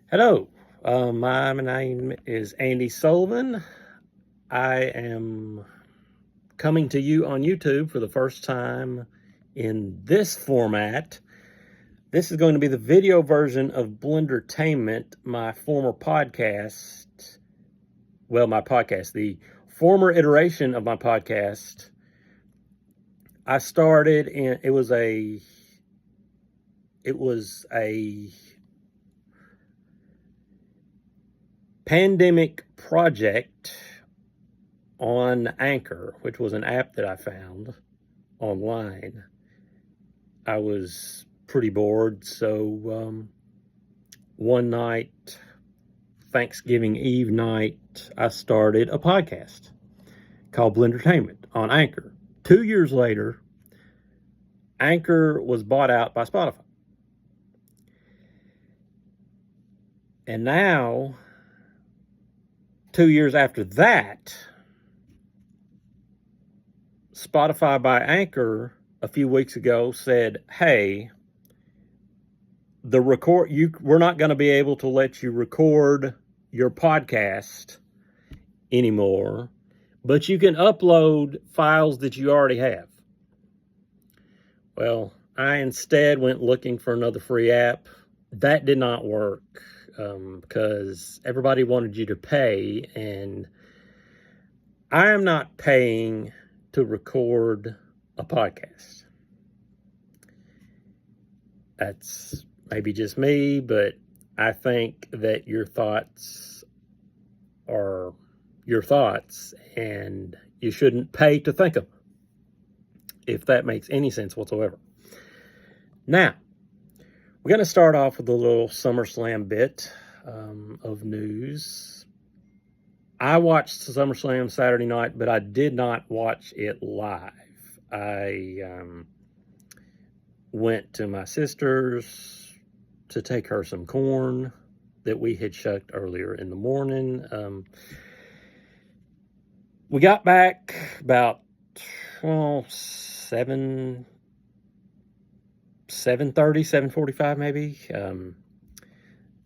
Hello, my name is Andy Sullivan. I am coming to you on YouTube for the first time in this format. This is going to be the video version of Blendertainment, my former podcast. Well, my podcast, the former iteration of my podcast. I started in, it was a pandemic project on Anchor, which was an app that I found online. I was pretty bored, so one night, Thanksgiving Eve night, I started a podcast called Blendertainment on Anchor. 2 years later, Anchor was bought out by Spotify. And now, 2 years after that, Spotify by Anchor a few weeks ago said, hey, we're not going to be able to let you record your podcast anymore, but you can upload files that you already have. Well, I instead went looking for another free app. That did not work because everybody wanted you to pay, and I am not paying to record a podcast. That's maybe just me, but I think that your thoughts are your thoughts, and you shouldn't pay to think of them, if that makes any sense whatsoever. Now, we're going to start off with a little SummerSlam bit of news. I watched SummerSlam Saturday night, but I did not watch it live. I went to my sister's to take her some corn that we had shucked earlier in the morning. We got back about 7:30, 7:45 maybe.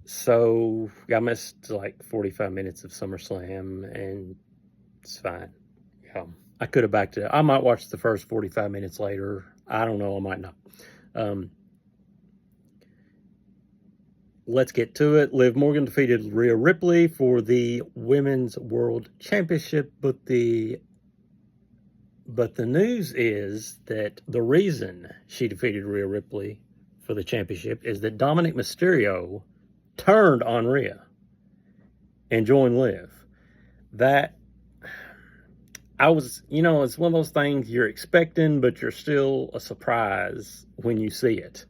So I missed like 45 minutes of SummerSlam, and it's fine. I could have backed it up. I might watch the first 45 minutes later. I don't know. I might not. Let's get to it. Liv Morgan defeated Rhea Ripley for the Women's World Championship, but the news is that the reason she defeated Rhea Ripley for the championship is that Dominic Mysterio turned on Rhea and joined Liv. That, it's one of those things you're expecting, but you're still a surprise when you see it.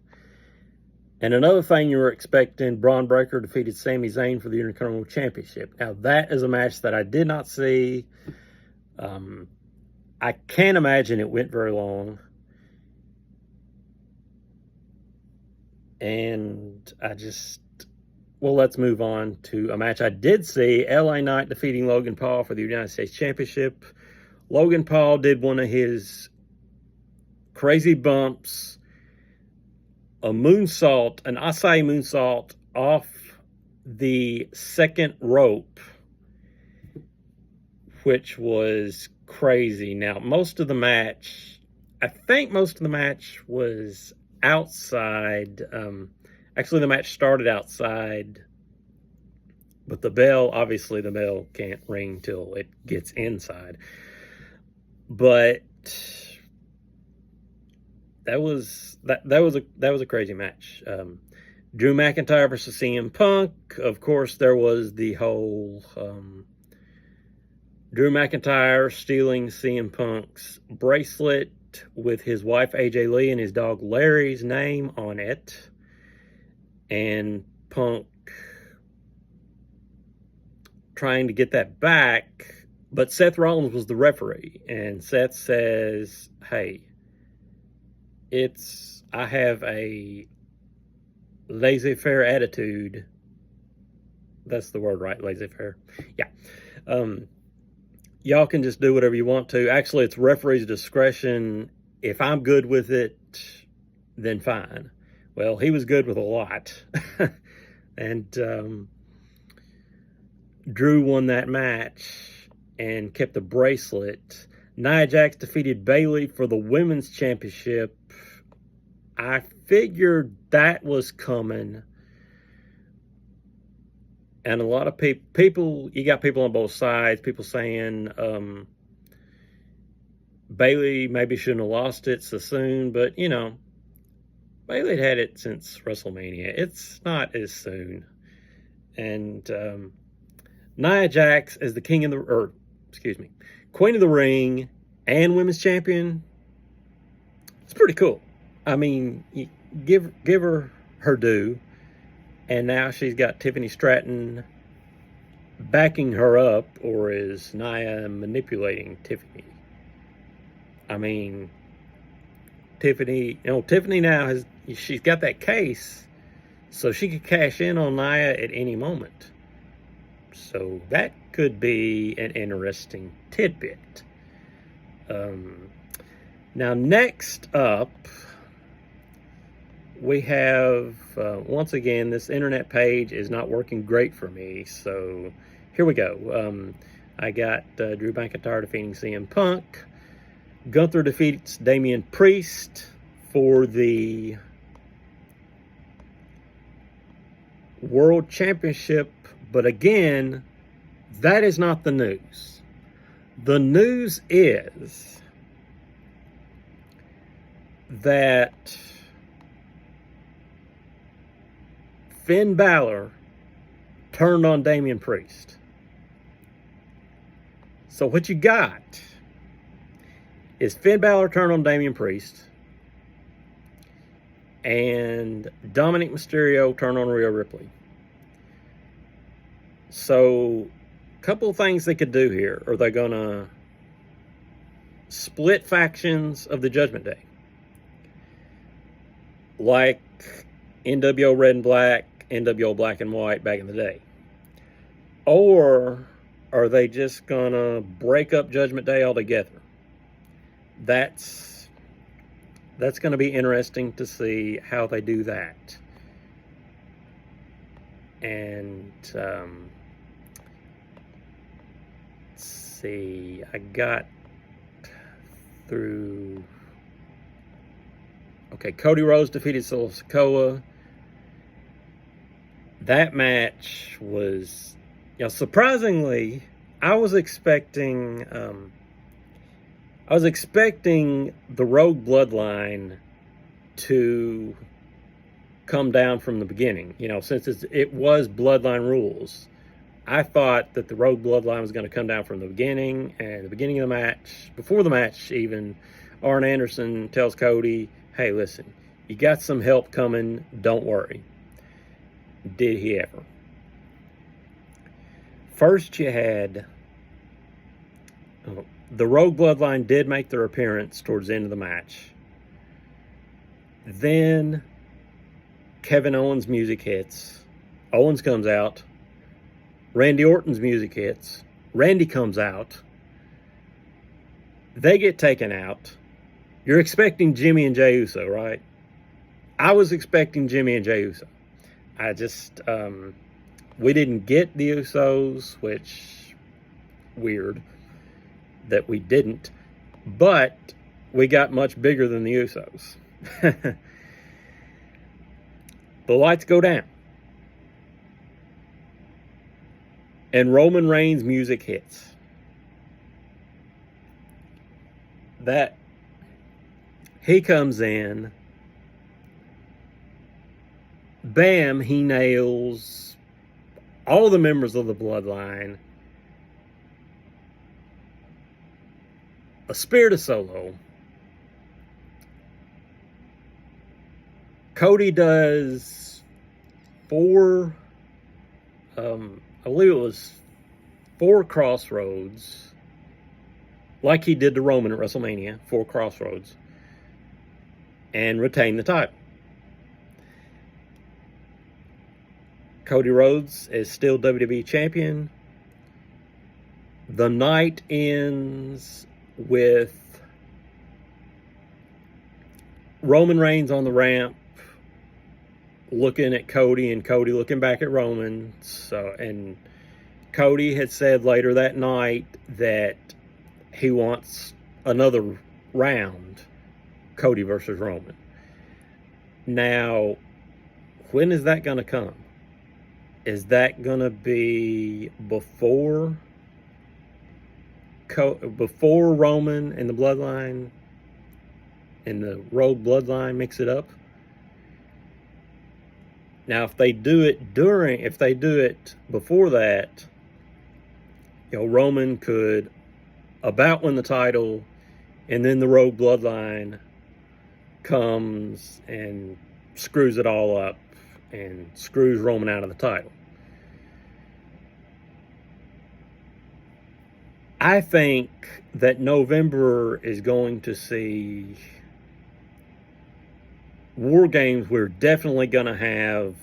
And another thing you were expecting, Braun Breaker defeated Sami Zayn for the Intercontinental Championship. Now, that is a match that I did not see. I can't imagine it went very long. And let's move on to a match I did see. LA Knight defeating Logan Paul for the United States Championship. Logan Paul did one of his crazy bumps, an acai moonsault off the second rope, which was crazy. Now, most of the match was outside. Actually, the match started outside, but the bell can't ring till it gets inside. But that was a crazy match. Drew McIntyre versus CM Punk. Of course, there was the whole Drew McIntyre stealing CM Punk's bracelet with his wife AJ Lee and his dog Larry's name on it, and Punk trying to get that back, but Seth Rollins was the referee, and Seth says, hey, I have a laissez-faire attitude. That's the word, right? Laissez-faire. Yeah. Y'all can just do whatever you want to. Actually, it's referee's discretion. If I'm good with it, then fine. Well, he was good with a lot. And Drew won that match and kept the bracelet. Nia Jax defeated Bayley for the women's championship. I figured that was coming. And a lot of people, you got people on both sides, people saying Bayley maybe shouldn't have lost it so soon, but you know, Bayley had it since WrestleMania. It's not as soon. And Nia Jax as the Queen of the Ring and women's champion, it's pretty cool. I mean, you give her due. And now she's got Tiffany Stratton backing her up, or is Nia manipulating Tiffany? I mean, Tiffany now she's got that case, so she could cash in on Nia at any moment. So that could be an interesting tidbit. Now, next up, we have, once again, this internet page is not working great for me, so here we go. I got Drew McIntyre defeating CM Punk. Gunther defeats Damian Priest for the World Championship, but again, that is not the news. The news is that Finn Balor turned on Damian Priest. So what you got is Finn Balor turned on Damian Priest and Dominic Mysterio turned on Rhea Ripley. So a couple of things they could do here. Are they going to split factions of the Judgment Day? Like NWO Red and Black, NWO Black and White back in the day? Or are they just going to break up Judgment Day altogether? That's going to be interesting to see how they do that. And let's see, I got through. Okay, Cody Rhodes defeated Solo Sikoa. That match was, surprisingly, I was expecting the Rogue Bloodline to come down from the beginning. Since it was Bloodline rules, I thought that the Rogue Bloodline was going to come down from the beginning. And at the beginning of the match, before the match even, Arn Anderson tells Cody, hey, listen, you got some help coming, don't worry. Did he ever? First you had, the Rogue Bloodline did make their appearance towards the end of the match. Then Kevin Owens' music hits. Owens comes out. Randy Orton's music hits. Randy comes out. They get taken out. You're expecting Jimmy and Jey Uso, right? I was expecting Jimmy and Jey Uso. We didn't get the Usos, which, weird that we didn't, but we got much bigger than the Usos. The lights go down. And Roman Reigns' music hits. That he comes in, bam, he nails all the members of the Bloodline. A spear to Solo. Cody does four, I believe it was 4 crossroads, like he did to Roman at WrestleMania, 4 crossroads, and retain the title. Cody Rhodes is still WWE champion. The night ends with Roman Reigns on the ramp, looking at Cody and Cody looking back at Roman. And Cody had said later that night that he wants another round, Cody versus Roman. Now, when is that going to come? Is that going to be before Roman and the Bloodline and the Rogue Bloodline mix it up? Now, if they do it before that, Roman could about win the title, and then the Rogue Bloodline comes and screws it all up and screws Roman out of the title. I think that November is going to see War Games. We're definitely going to have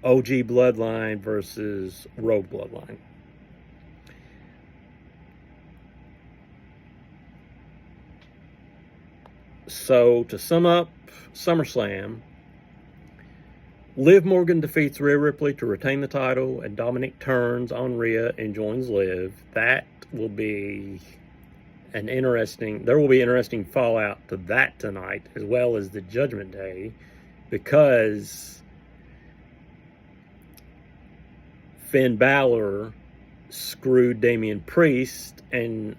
OG Bloodline versus Rogue Bloodline. So, to sum up SummerSlam, Liv Morgan defeats Rhea Ripley to retain the title, and Dominic turns on Rhea and joins Liv. That will be there will be interesting fallout to that tonight, as well as the Judgment Day, because Finn Balor screwed Damian Priest and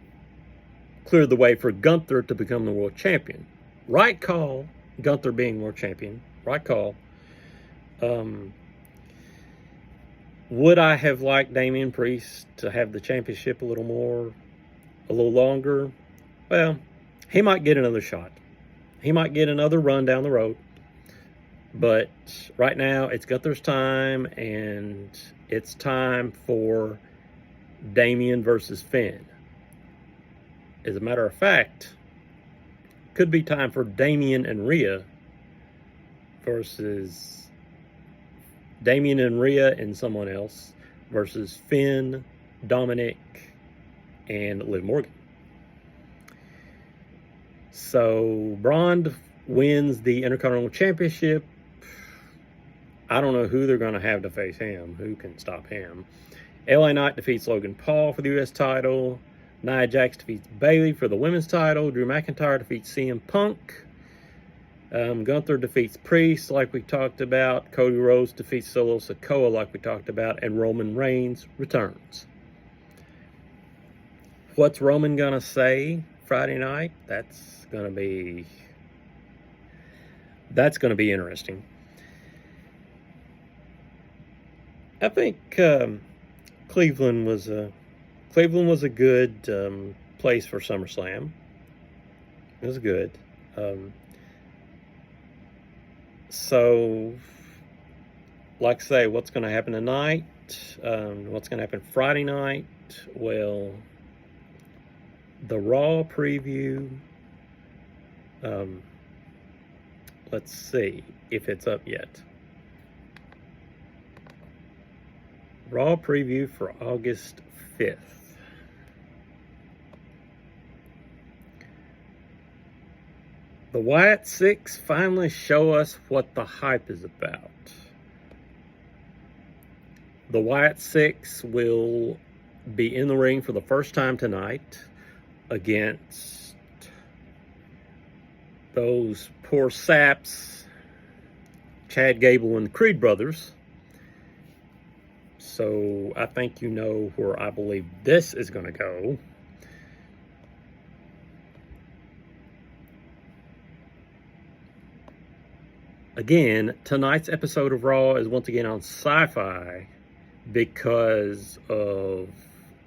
cleared the way for Gunther to become the world champion. Right call, Gunther being world champion. Right call. Would I have liked Damian Priest to have the championship a little longer? Well, he might get another shot. He might get another run down the road. But right now, it's Gunther's time, and it's time for Damian versus Finn. As a matter of fact, could be time for Damian and Rhea versus Damian and Rhea and someone else versus Finn, Dominic, and Liv Morgan. So Braun wins the Intercontinental Championship. I don't know who they're going to have to face him. Who can stop him? LA Knight defeats Logan Paul for the U.S. title. Nia Jax defeats Bayley for the women's title. Drew McIntyre defeats CM Punk. Gunther defeats Priest, like we talked about. Cody Rhodes defeats Solo Sikoa, like we talked about. And Roman Reigns returns. What's Roman going to say Friday night? That's going to be interesting. I think Cleveland was a good place for SummerSlam. It was good. So, like I say, what's going to happen tonight? What's going to happen Friday night? Well, the Raw preview. Let's see if it's up yet. Raw preview for August 5th. The Wyatt Six finally show us what the hype is about. The Wyatt Six will be in the ring for the first time tonight against those poor saps, Chad Gable and the Creed brothers. So I think you know where I believe this is going to go. Again, tonight's episode of Raw is once again on Sci-Fi because of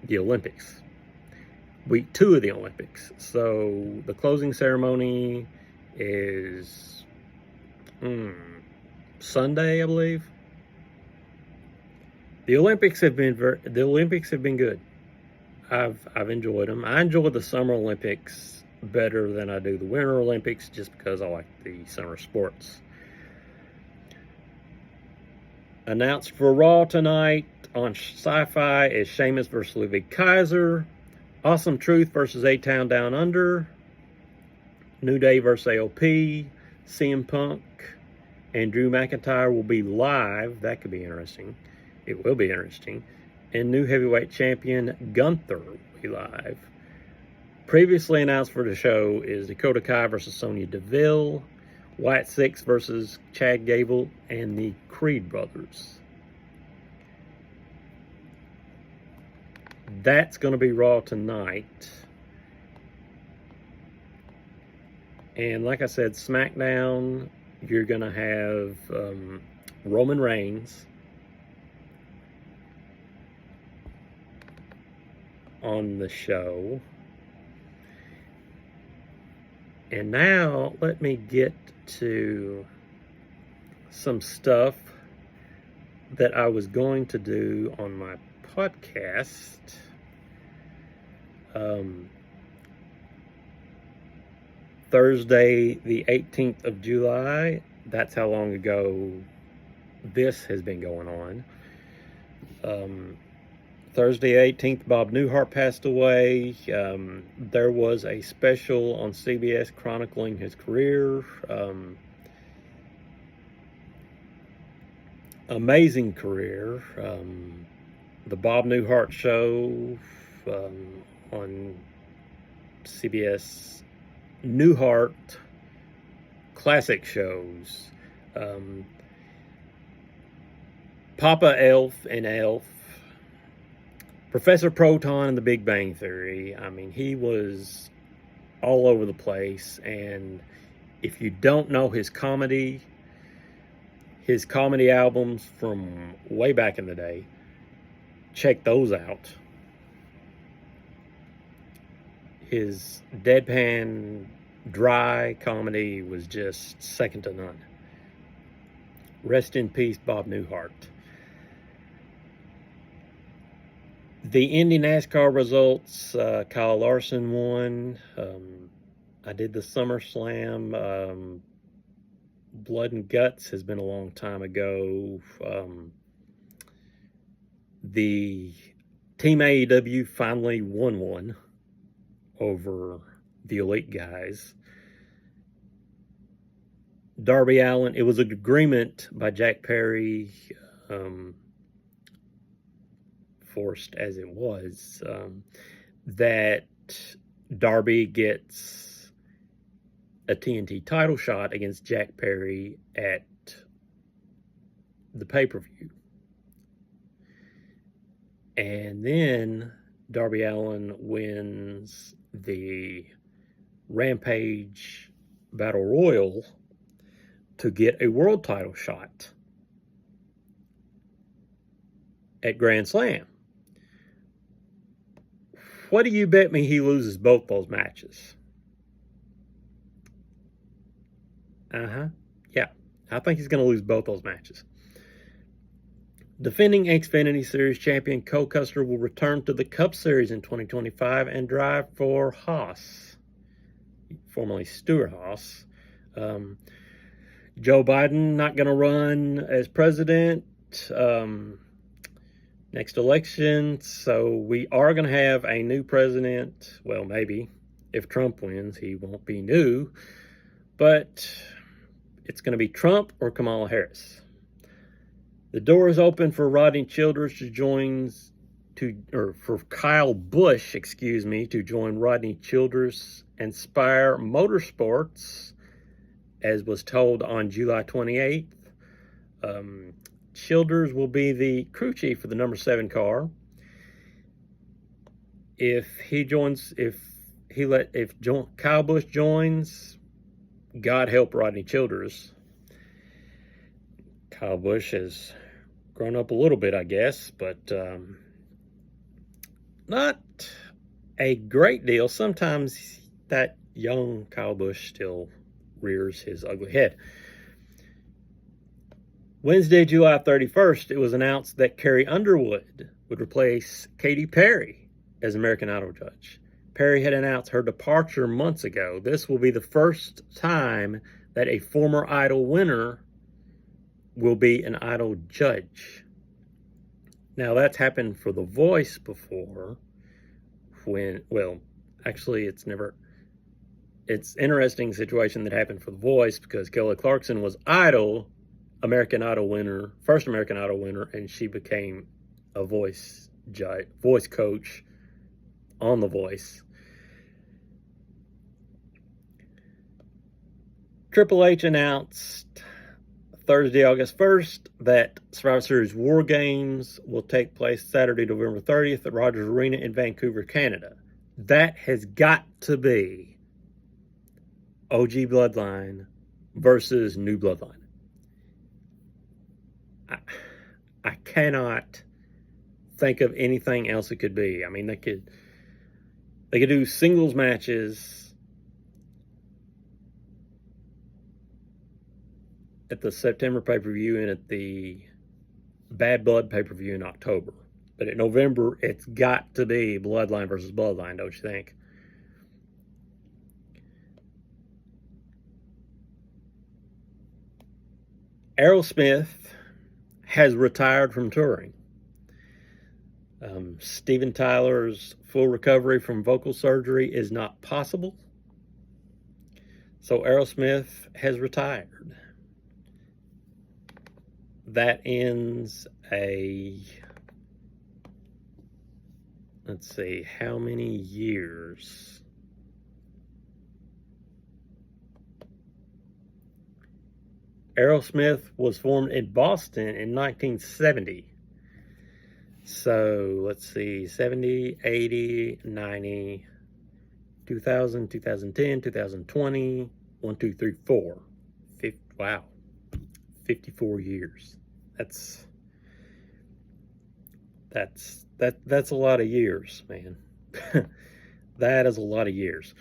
the Olympics. Week 2 of the Olympics. So the closing ceremony is Sunday, I believe. The Olympics have been good. I've enjoyed them. I enjoy the Summer Olympics better than I do the Winter Olympics, just because I like the summer sports. Announced for Raw tonight on Sci-Fi is Sheamus versus Ludwig Kaiser, Awesome Truth versus A-Town Down Under, New Day versus AOP, CM Punk, And Drew McIntyre will be live. That could be interesting. It will be interesting. And new heavyweight champion Gunther will be live. Previously announced for the show is Dakota Kai versus Sonya Deville, Wyatt Six versus Chad Gable, and the Creed brothers. That's going to be Raw tonight. And like I said, SmackDown, you're going to have Roman Reigns on the show. And now let me get to some stuff that I was going to do on my podcast. Thursday, the 18th of July. That's how long ago this has been going on. Thursday 18th, Bob Newhart passed away. There was a special on CBS chronicling his career. Amazing career. The Bob Newhart Show on CBS. Newhart classic shows. Papa Elf and Elf. Professor Proton and the Big Bang Theory. I mean, he was all over the place. And if you don't know his comedy albums from way back in the day, check those out. His deadpan, dry comedy was just second to none. Rest in peace, Bob Newhart. The Indy NASCAR results, Kyle Larson won. I did the SummerSlam. Blood and Guts has been a long time ago. The Team AEW finally won one over the Elite guys. Darby Allin, it was an agreement by Jack Perry, forced as it was, that Darby gets a TNT title shot against Jack Perry at the pay-per-view. And then Darby Allin wins the Rampage Battle Royal to get a world title shot at Grand Slam. What do you bet me he loses both those matches? Yeah, I think he's going to lose both those matches. Defending Xfinity Series champion Cole Custer will return to the Cup Series in 2025 and drive for Haas, formerly Stewart Haas. Joe Biden not going to run as president next election, so we are going to have a new president. Well, maybe if Trump wins, he won't be new, but it's going to be Trump or Kamala Harris. The door is open for Rodney Childers for Kyle Busch, to join Rodney Childers and Spire Motorsports, as was told on July 28th. Childers will be the crew chief for the number 7 car. If Kyle Busch joins, God help Rodney Childers. Kyle Busch has grown up a little bit, I guess, but not a great deal. Sometimes that young Kyle Busch still rears his ugly head. Wednesday, July 31st, it was announced that Carrie Underwood would replace Katy Perry as American Idol judge. Perry had announced her departure months ago. This will be the first time that a former Idol winner will be an Idol judge. Now, that's happened for The Voice before. It's an interesting situation that happened for The Voice because Kelly Clarkson was Idol, American Idol winner, first American Idol winner, and she became a voice coach on The Voice. Triple H announced Thursday, August 1st, that Survivor Series War Games will take place Saturday, November 30th at Rogers Arena in Vancouver, Canada. That has got to be OG Bloodline versus New Bloodline. I cannot think of anything else it could be. I mean, they could do singles matches at the September pay-per-view and at the Bad Blood pay-per-view in October. But in November, it's got to be Bloodline versus Bloodline, don't you think? Aerosmith has retired from touring. Steven Tyler's full recovery from vocal surgery is not possible. So Aerosmith has retired. That ends let's see, how many years? Aerosmith was formed in Boston in 1970. So let's see, 70, 80, 90, 2000, 2010, 2020, 1, 2, 3, 4. Wow, 54 years. That's a lot of years, man. That is a lot of years.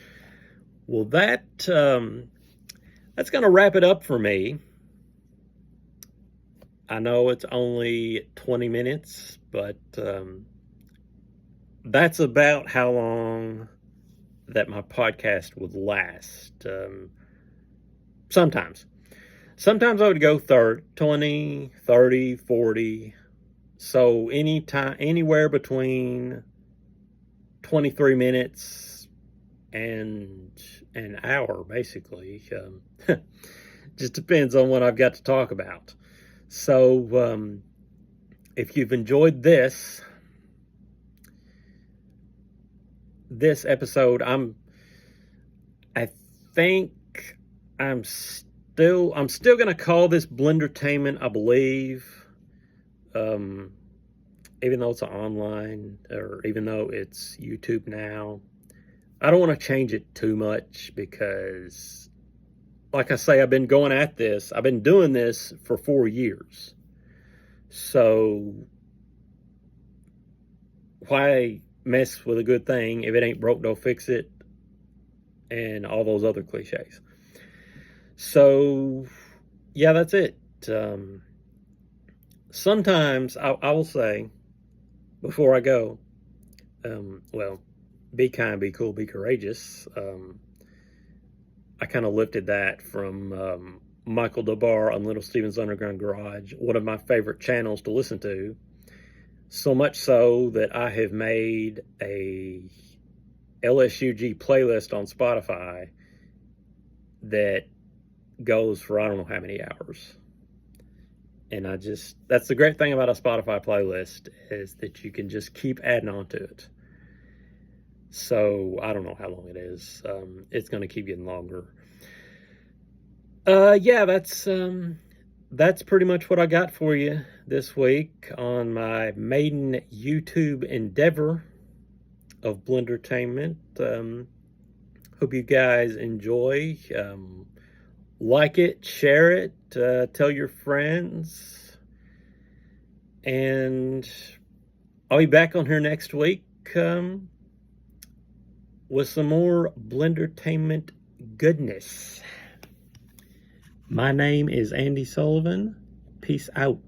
Well, that's going to wrap it up for me. I know it's only 20 minutes, but that's about how long that my podcast would last. Sometimes I would go 20, 30, 40. So anywhere between 23 minutes and an hour, basically. Just depends on what I've got to talk about. So if you've enjoyed this episode, I think I'm still going to call this Blendertainment, I believe. Even though it's online, or even though it's YouTube now, I don't want to change it too much because, like I say, I've been doing this for 4 years. So why mess with a good thing? If it ain't broke, don't fix it, and all those other cliches. So yeah, that's it. Sometimes I will say, before I go, well, be kind, be cool, be courageous. I kind of lifted that from Michael DeBar on Little Steven's Underground Garage, one of my favorite channels to listen to. So much so that I have made a LSUG playlist on Spotify that goes for I don't know how many hours. And that's the great thing about a Spotify playlist, is that you can just keep adding on to it. So I don't know how long it is. It's going to keep getting longer. Yeah, that's pretty much what I got for you this week on my maiden YouTube endeavor of Blendertainment. Hope you guys enjoy. Like it, share it, tell your friends. And I'll be back on here next week with some more Blendertainment goodness. My name is Andy Sullivan. Peace out.